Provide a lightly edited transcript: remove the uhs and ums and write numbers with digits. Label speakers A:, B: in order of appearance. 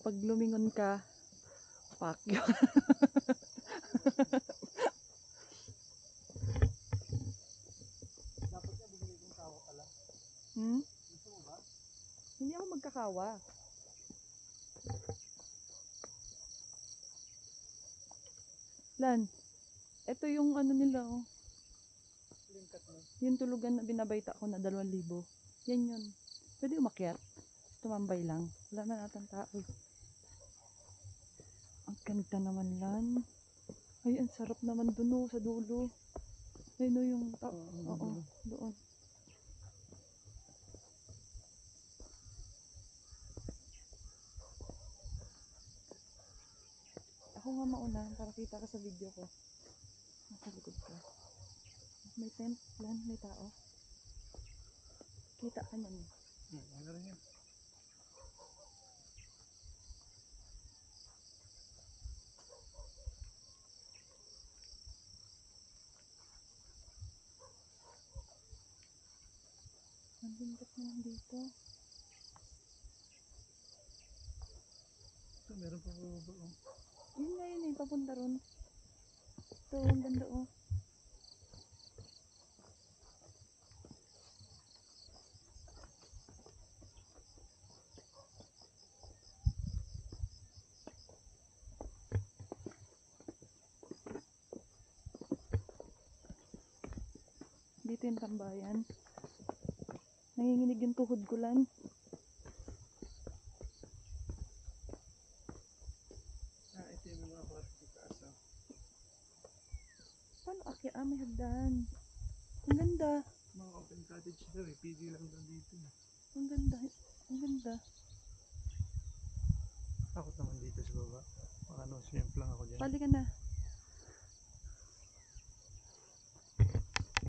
A: Pag lumingon ka, fuck you.
B: Dapat nga bumili kong kawa pala. Gusto mo ba?
A: Hindi ako magkakawa. Lan, ito yung ano nila oh.
B: Lingkat mo.
A: Yung tulugan na binabayta ko na 2,000. Yan yun. Pwede umakyat. Tumambay lang. Wala na natang tao. Ang ganda naman lan. Ay, ang sarap naman dun oh, sa dulo. Ayun oh, yung tao. Oo, doon. Ako nga mauna para kita ka sa video ko. Nasa likod ka. May tent lan, may tao. Kita ka niyan.
B: Ano rin yan?
A: Ang lindot naman dito.
B: Ito, meron pa baba.
A: Yun nga yun eh, papunta ron. Ito, ang ganda oh. Dito yung tambayan. Nanginginig yung tuhod ko lan.
B: Ito yung mga kwarto sa taas.
A: Paano akyat? May hagdan. Ang ganda.
B: Mga open cottage daw eh. Pili lang daw dito.
A: Ang ganda. Ang ganda.
B: Takot naman dito sa baba. Baka no, swimp lang ako dyan.
A: Pali ka na.